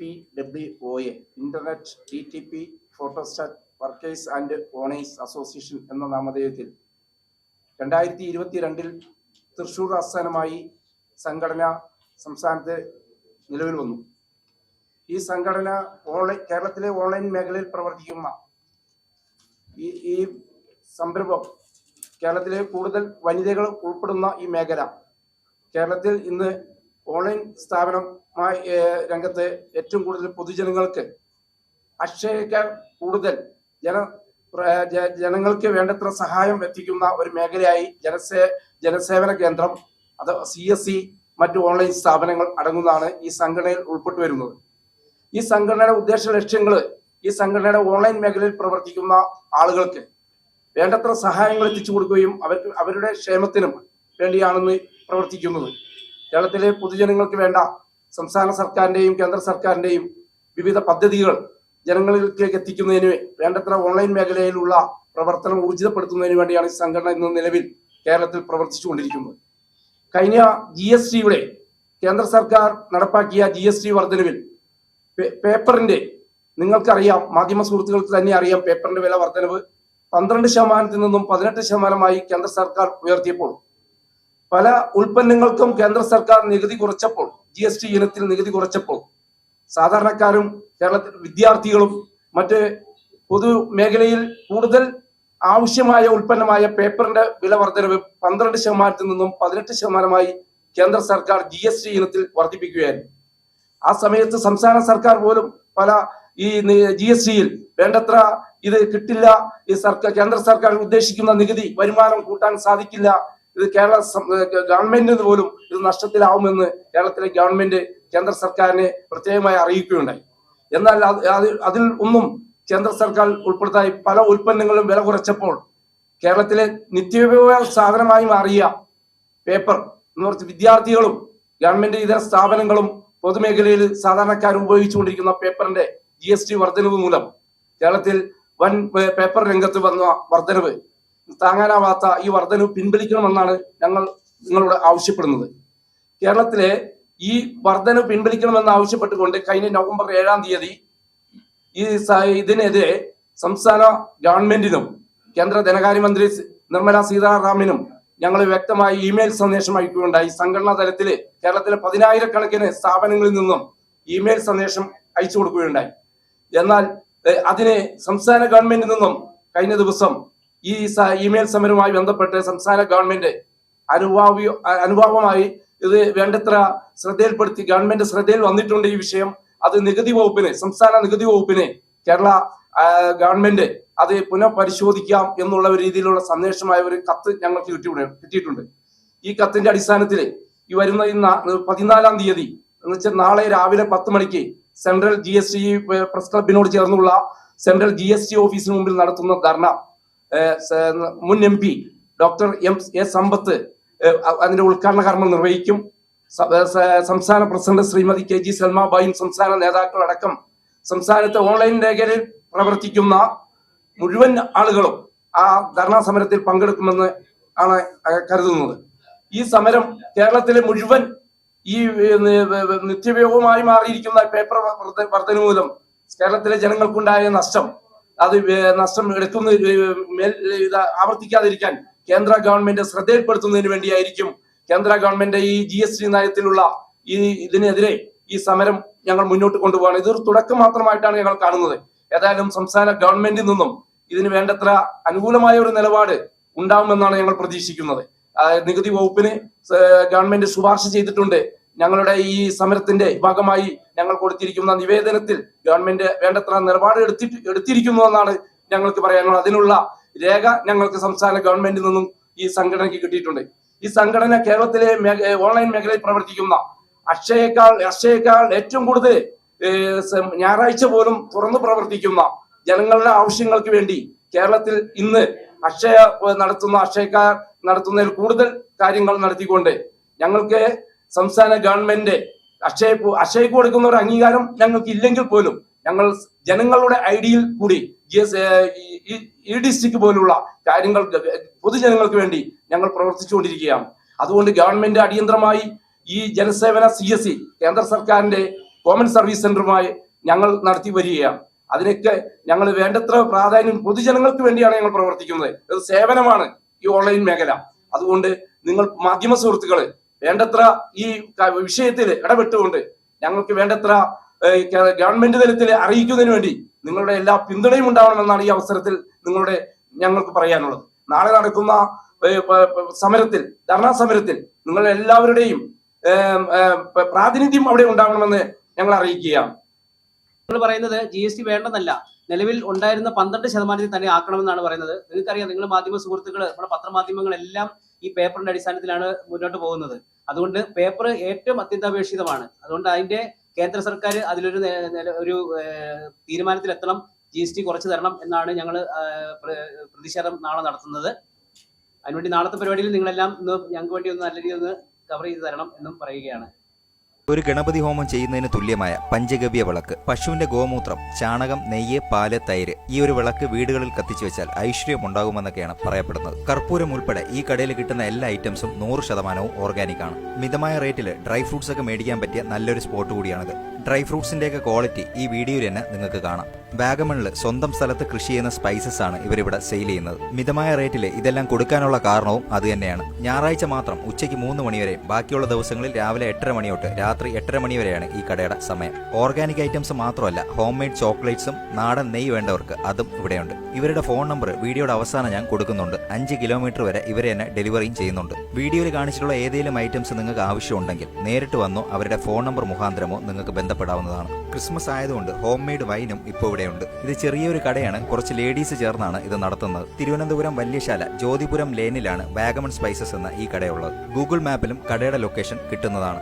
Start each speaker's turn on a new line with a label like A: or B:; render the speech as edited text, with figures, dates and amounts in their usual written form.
A: ITPWOA internet DTP photostat workers and owners association എന്ന നാമധേയത്തിൽ 2022 തൃശൂർ ആസ്ഥാനമായി സംഘടന സംസ്ഥാനത്ത് നിലവിൽ വന്നു. ഈ സംഘടന കേരളത്തിലെ ഓൺലൈൻ മേഖലയിൽ പ്രവർത്തിക്കുന്ന ഈ സംരംഭം കേരളത്തിലെ കൂടുതൽ വനിതകൾ ഉൾപ്പെടുന്ന ഈ മേഖല കേരളത്തിൽ ഇന്ന് ഓൺലൈൻ സ്ഥാപനമായി രംഗത്ത് ഏറ്റവും കൂടുതൽ പൊതുജനങ്ങൾക്ക് അക്ഷയേക്കാൾ കൂടുതൽ ജനങ്ങൾക്ക് വേണ്ടത്ര സഹായം എത്തിക്കുന്ന ഒരു മേഖലയായി ജനസേവന കേന്ദ്രം അത് CSC മറ്റു ഓൺലൈൻ സ്ഥാപനങ്ങൾ അടങ്ങുന്നതാണ് ഈ സംഘടനയിൽ ഉൾപ്പെട്ടു വരുന്നത്. ഈ സംഘടനയുടെ ഉദ്ദേശ ലക്ഷ്യങ്ങൾ ഈ സംഘടനയുടെ ഓൺലൈൻ മേഖലയിൽ പ്രവർത്തിക്കുന്ന ആളുകൾക്ക് വേണ്ടത്ര സഹായങ്ങൾ എത്തിച്ചു കൊടുക്കുകയും അവരുടെ ക്ഷേമത്തിനും വേണ്ടിയാണെന്ന് പ്രവർത്തിക്കുന്നത്. കേരളത്തിലെ പൊതുജനങ്ങൾക്ക് വേണ്ട സംസ്ഥാന സർക്കാരിന്റെയും കേന്ദ്ര സർക്കാരിന്റെയും വിവിധ പദ്ധതികൾ ജനങ്ങളിലേക്ക് എത്തിക്കുന്നതിന് വേണ്ടത്ര ഓൺലൈൻ മേഖലയിലുള്ള പ്രവർത്തനം ഊർജിതപ്പെടുത്തുന്നതിന് വേണ്ടിയാണ് ഈ സംഘടന ഇന്ന് നിലവിൽ കേരളത്തിൽ പ്രവർത്തിച്ചുകൊണ്ടിരിക്കുന്നത്. കഴിഞ്ഞ GSTയുടെ കേന്ദ്ര സർക്കാർ നടപ്പാക്കിയ GST വർധനവിൽ പേപ്പറിന്റെ നിങ്ങൾക്കറിയാം, മാധ്യമ സുഹൃത്തുക്കൾക്ക് തന്നെ അറിയാം, പേപ്പറിന്റെ വില വർധനവ് 12% നിന്നും 18% കേന്ദ്ര സർക്കാർ ഉയർത്തിയപ്പോൾ പല ഉൽപ്പന്നങ്ങൾക്കും കേന്ദ്ര സർക്കാർ നികുതി കുറച്ചപ്പോൾ GST ഇനത്തിൽ നികുതി കുറച്ചപ്പോൾ സാധാരണക്കാരും കേരളത്തിൽ വിദ്യാർത്ഥികളും മറ്റ് പൊതുമേഖലയിൽ കൂടുതൽ ആവശ്യമായ ഉൽപ്പന്നമായ പേപ്പറിന്റെ വില വർധനവ് 12% നിന്നും 18% കേന്ദ്ര സർക്കാർ GST ഇനത്തിൽ വർദ്ധിപ്പിക്കുകയായിരുന്നു. ആ സമയത്ത് സംസ്ഥാന സർക്കാർ പോലും പല ഈ GSTയിൽ വേണ്ടത്ര ഇത് കിട്ടില്ല, ഈ കേന്ദ്ര സർക്കാർ ഉദ്ദേശിക്കുന്ന നികുതി വരുമാനം കൂട്ടാൻ സാധിക്കില്ല, ഇത് കേരള ഗവൺമെന്റിന് പോലും ഇത് നഷ്ടത്തിലാവുമെന്ന് കേരളത്തിലെ ഗവൺമെന്റ് കേന്ദ്ര സർക്കാരിനെ പ്രത്യേകമായി അറിയിക്കുകയുണ്ടായി. എന്നാൽ അതിൽ ഒന്നും കേന്ദ്ര സർക്കാർ ഉൾപ്പെടുത്തായി പല ഉൽപ്പന്നങ്ങളും വില കുറച്ചപ്പോൾ കേരളത്തിലെ നിത്യോപയോഗ സാധനമായി മാറിയ പേപ്പർ എന്ന് പറഞ്ഞ വിദ്യാർത്ഥികളും ഗവൺമെന്റ് ഇതര സ്ഥാപനങ്ങളും പൊതുമേഖലയിൽ സാധാരണക്കാർ ഉപയോഗിച്ചുകൊണ്ടിരിക്കുന്ന പേപ്പറിന്റെ GST വർധനവ് മൂലം കേരളത്തിൽ വൻ പേപ്പർ രംഗത്ത് വന്ന വർധനവ് താങ്ങാനാവാത്ത ഈ വർധനവ് പിൻവലിക്കണമെന്നാണ് ഞങ്ങൾ നിങ്ങളോട് ആവശ്യപ്പെടുന്നത്. കേരളത്തിലെ ഈ വർധനവ് പിൻവലിക്കണമെന്ന് ആവശ്യപ്പെട്ടുകൊണ്ട് കഴിഞ്ഞ നവംബർ 7-ാം തീയതി ഇതിനെതിരെ സംസ്ഥാന ഗവൺമെന്റിനും കേന്ദ്ര ധനകാര്യമന്ത്രി നിർമ്മല സീതാറാമനും ഞങ്ങൾ വ്യക്തമായി ഇമെയിൽ സന്ദേശം അയക്കുകയുണ്ടായി. സംഘടനാ തലത്തിൽ കേരളത്തിലെ 10,000-കണക്കിന് സ്ഥാപനങ്ങളിൽ നിന്നും ഇമെയിൽ സന്ദേശം അയച്ചു കൊടുക്കുകയുണ്ടായി. എന്നാൽ അതിന് സംസ്ഥാന ഗവൺമെന്റിൽ നിന്നും കഴിഞ്ഞ ദിവസം ഈ ഇമെയിൽ സമരവുമായി ബന്ധപ്പെട്ട് സംസ്ഥാന ഗവൺമെന്റ് അനുഭാവമായി ഇത് വേണ്ടത്ര ശ്രദ്ധയിൽപ്പെടുത്തി ഗവൺമെന്റ് ശ്രദ്ധയിൽ വന്നിട്ടുണ്ട് ഈ വിഷയം. അത് നികുതി വകുപ്പിന്, സംസ്ഥാന നികുതി വകുപ്പിന് കേരള ഗവൺമെന്റ് അത് പുനഃപരിശോധിക്കാം എന്നുള്ള ഒരു രീതിയിലുള്ള സന്ദേശമായ ഒരു കത്ത് ഞങ്ങൾക്ക് കിട്ടിയിട്ടുണ്ട്. ഈ കത്തിന്റെ അടിസ്ഥാനത്തിൽ ഈ വരുന്ന 14-ാം തീയതി എന്ന് വെച്ചാൽ നാളെ രാവിലെ 10 മണിക്ക് സെൻട്രൽ GST പ്രസ് ക്ലബിനോട് ചേർന്നുള്ള സെൻട്രൽ GST ഓഫീസിന് മുമ്പിൽ നടത്തുന്ന ധർണ മുൻ MP ഡോക്ടർ A സമ്പത്ത് അതിന്റെ ഉദ്ഘാടന കർമ്മം നിർവഹിക്കും. സംസ്ഥാന പ്രസിഡന്റ് ശ്രീമതി KG സൽമാബായും സംസ്ഥാന നേതാക്കൾ അടക്കം സംസ്ഥാനത്തെ ഓൺലൈൻ മേഖലയിൽ പ്രവർത്തിക്കുന്ന മുഴുവൻ ആളുകളും ആ ധർണാ സമരത്തിൽ പങ്കെടുക്കുമെന്ന് ആണ് കരുതുന്നത്. ഈ സമരം കേരളത്തിലെ മുഴുവൻ ഈ നിത്യോപയോഗമായി മാറിയിരിക്കുന്ന പേപ്പർ വർധന മൂലം കേരളത്തിലെ ജനങ്ങൾക്കുണ്ടായ നഷ്ടം എടുക്കുന്ന ആവർത്തിക്കാതിരിക്കാൻ കേന്ദ്ര ഗവൺമെന്റ് ശ്രദ്ധയിൽപ്പെടുത്തുന്നതിന് വേണ്ടിയായിരിക്കും കേന്ദ്ര ഗവൺമെന്റ് ഈ GST നയത്തിലുള്ള ഇതിനെതിരെ ഈ സമരം ഞങ്ങൾ മുന്നോട്ട് കൊണ്ടുപോകാണ്. ഇതൊരു തുടക്കം മാത്രമായിട്ടാണ് ഞങ്ങൾ കാണുന്നത്. ഏതായാലും സംസ്ഥാന ഗവൺമെന്റിൽ നിന്നും ഇതിന് വേണ്ടത്ര അനുകൂലമായ ഒരു നിലപാട് ഉണ്ടാവുമെന്നാണ് ഞങ്ങൾ പ്രതീക്ഷിക്കുന്നത്. നികുതി വകുപ്പിന് ഗവൺമെന്റ് ശുപാർശ ചെയ്തിട്ടുണ്ട്. ഞങ്ങളുടെ ഈ സമരത്തിന്റെ ഭാഗമായി ഞങ്ങൾ കൊടുത്തിരിക്കുന്ന നിവേദനത്തിൽ ഗവൺമെന്റ് വേണ്ടത്ര നിലപാട് എടുത്തിരിക്കുന്നു എന്നാണ് ഞങ്ങൾക്ക് പറയാനുള്ളത്. അതിനുള്ള രേഖ ഞങ്ങൾക്ക് സംസ്ഥാന ഗവൺമെന്റിൽ നിന്നും ഈ സംഘടനയ്ക്ക് കിട്ടിയിട്ടുണ്ട്. ഈ സംഘടന കേരളത്തിലെ ഓൺലൈൻ മേഖലയിൽ പ്രവർത്തിക്കുന്ന അക്ഷയേക്കാൾ ഏറ്റവും കൂടുതൽ ഞായറാഴ്ച പോലും തുറന്നു പ്രവർത്തിക്കുന്ന ജനങ്ങളുടെ ആവശ്യങ്ങൾക്ക് വേണ്ടി കേരളത്തിൽ ഇന്ന് അക്ഷയക്കാർ നടത്തുന്നതിൽ കൂടുതൽ കാര്യങ്ങൾ നടത്തിക്കൊണ്ട് ഞങ്ങൾക്ക് സംസ്ഥാന ഗവൺമെന്റ് അക്ഷയക്ക് കൊടുക്കുന്ന ഒരു അംഗീകാരം ഞങ്ങൾക്ക് ഇല്ലെങ്കിൽ പോലും ഞങ്ങൾ ജനങ്ങളുടെ ഐഡിയിൽ കൂടി EDC പോലുള്ള കാര്യങ്ങൾ പൊതുജനങ്ങൾക്ക് വേണ്ടി ഞങ്ങൾ പ്രവർത്തിച്ചുകൊണ്ടിരിക്കുകയാണ്. അതുകൊണ്ട് ഗവൺമെന്റ് അടിയന്തരമായി ഈ ജനസേവന CSC കേന്ദ്ര സർക്കാരിന്റെ കോമൺ സർവീസ് സെന്ററുമായി ഞങ്ങൾ നടത്തി വരികയാണ്. അതിനൊക്കെ ഞങ്ങൾ വേണ്ടത്ര പ്രാധാന്യം പൊതുജനങ്ങൾക്ക് വേണ്ടിയാണ് ഞങ്ങൾ പ്രവർത്തിക്കുന്നത്. ഇത് സേവനമാണ് ഈ ഓൺലൈൻ മേഖല. അതുകൊണ്ട് നിങ്ങൾ മാധ്യമ സുഹൃത്തുക്കള് വേണ്ടത്ര ഈ വിഷയത്തിൽ ഇടപെട്ടുകൊണ്ട് ഞങ്ങൾക്ക് വേണ്ടത്ര ഗവൺമെന്റ് തലത്തിൽ അറിയിക്കുന്നതിന് വേണ്ടി നിങ്ങളുടെ എല്ലാ പിന്തുണയും ഉണ്ടാവണമെന്നാണ് ഈ അവസരത്തിൽ ഞങ്ങൾക്ക് പറയാനുള്ളത്. നാളെ നടക്കുന്ന സമരത്തിൽ, ധർണാ സമരത്തിൽ നിങ്ങൾ എല്ലാവരുടെയും പ്രാതിനിധ്യം അവിടെ ഉണ്ടാവണമെന്ന് ഞങ്ങൾ അറിയിക്കുകയാണ്.
B: നിങ്ങൾ പറയുന്നത് GST വേണ്ടെന്നല്ല, നിലവിൽ ഉണ്ടായിരുന്ന 12% തന്നെ ആക്കണമെന്നാണ് പറയുന്നത്. നിങ്ങൾക്കറിയാം, നിങ്ങൾ മാധ്യമ സുഹൃത്തുക്കൾ, നമ്മുടെ പത്രമാധ്യമങ്ങളെല്ലാം ഈ പേപ്പറിന്റെ അടിസ്ഥാനത്തിലാണ് മുന്നോട്ട് പോകുന്നത്. അതുകൊണ്ട് പേപ്പർ ഏറ്റവും അത്യന്താപേക്ഷിതമാണ്. അതുകൊണ്ട് അതിന്റെ കേന്ദ്ര സർക്കാർ അതിലൊരു തീരുമാനത്തിലെത്തണം. GST കുറച്ച് തരണം എന്നാണ് ഞങ്ങൾ പ്രതിഷേധം നാളെ നടത്തുന്നത്. അതിനുവേണ്ടി നാളത്തെ പരിപാടിയിൽ നിങ്ങളെല്ലാം ഞങ്ങൾക്ക് വേണ്ടി ഒന്ന് നല്ല രീതിയിൽ ഒന്ന് കവർ ചെയ്ത് തരണം എന്നും പറയുകയാണ്.
C: ഒരു ഗണപതി ഹോമം ചെയ്യുന്നതിന് തുല്യമായ പഞ്ചഗവ്യ വിളക്ക്, പശുവിന്റെ ഗോമൂത്രം, ചാണകം, നെയ്യ്, പാല്, തൈര്, ഈ ഒരു വിളക്ക് വീടുകളിൽ കത്തിച്ചു വെച്ചാൽ ഐശ്വര്യം ഉണ്ടാകുമെന്നൊക്കെയാണ് പറയപ്പെടുന്നത്. കർപ്പൂരം ഉൾപ്പെടെ ഈ കടയിൽ കിട്ടുന്ന എല്ലാ ഐറ്റംസും 100% ഓർഗാനിക് ആണ്. മിതമായ റേറ്റിൽ ഡ്രൈ ഫ്രൂട്ട്സ് ഒക്കെ മേടിക്കാൻ പറ്റിയ നല്ലൊരു സ്പോട്ട് കൂടിയാണിത്. ഡ്രൈ ഫ്രൂട്ട്സിന്റെയൊക്കെ ക്വാളിറ്റി ഈ വീഡിയോയിൽ തന്നെ നിങ്ങൾക്ക് കാണാം. വാഗമണിൽ സ്വന്തം സ്ഥലത്ത് കൃഷി ചെയ്യുന്ന സ്പൈസസ് ആണ് ഇവരിവിടെ സെയിൽ ചെയ്യുന്നത്. മിതമായ റേറ്റിൽ ഇതെല്ലാം കൊടുക്കാനുള്ള കാരണവും അത് തന്നെയാണ്. ഞായറാഴ്ച മാത്രം ഉച്ചയ്ക്ക് 3 മണി വരെയും ബാക്കിയുള്ള ദിവസങ്ങളിൽ രാവിലെ 8:30 മണി തൊട്ട് രാത്രി 8:30 മണി വരെയാണ് ഈ കടയുടെ സമയം. ഓർഗാനിക് ഐറ്റംസ് മാത്രമല്ല, ഹോം മെയ്ഡ് ചോക്ലേറ്റ്സും നാടൻ നെയ്യ് വേണ്ടവർക്ക് അതും ഇവിടെയുണ്ട്. ഇവരുടെ ഫോൺ നമ്പർ വീഡിയോയുടെ അവസാനം ഞാൻ കൊടുക്കുന്നുണ്ട്. 5 കിലോമീറ്റർ വരെ ഇവരെ തന്നെ ഡെലിവറിയും ചെയ്യുന്നുണ്ട്. വീഡിയോയിൽ കാണിച്ചിട്ടുള്ള ഏതെങ്കിലും ഐറ്റംസ് നിങ്ങൾക്ക് ആവശ്യമുണ്ടെങ്കിൽ നേരിട്ട് വന്നോ അവരുടെ ഫോൺ നമ്പർ മുഖാന്തരമോ നിങ്ങൾക്ക് ബന്ധപ്പെടാവുന്നതാണ്. ക്രിസ്മസ് ആയതുകൊണ്ട് ഹോം മെയ്ഡ് വൈനും ഇപ്പോൾ ഇവിടെയുണ്ട്. ഇത് ചെറിയൊരു കടയാണ്, കുറച്ച് ലേഡീസ് ചേർന്നാണ് ഇത് നടത്തുന്നത്. തിരുവനന്തപുരം വല്യശാല ജ്യോതിപുരം ലേനിലാണ് വാഗമൺ സ്പൈസസ് എന്ന ഈ കടയുള്ളത്. ഗൂഗിൾ മാപ്പിലും കടയുടെ ലൊക്കേഷൻ കിട്ടുന്നതാണ്.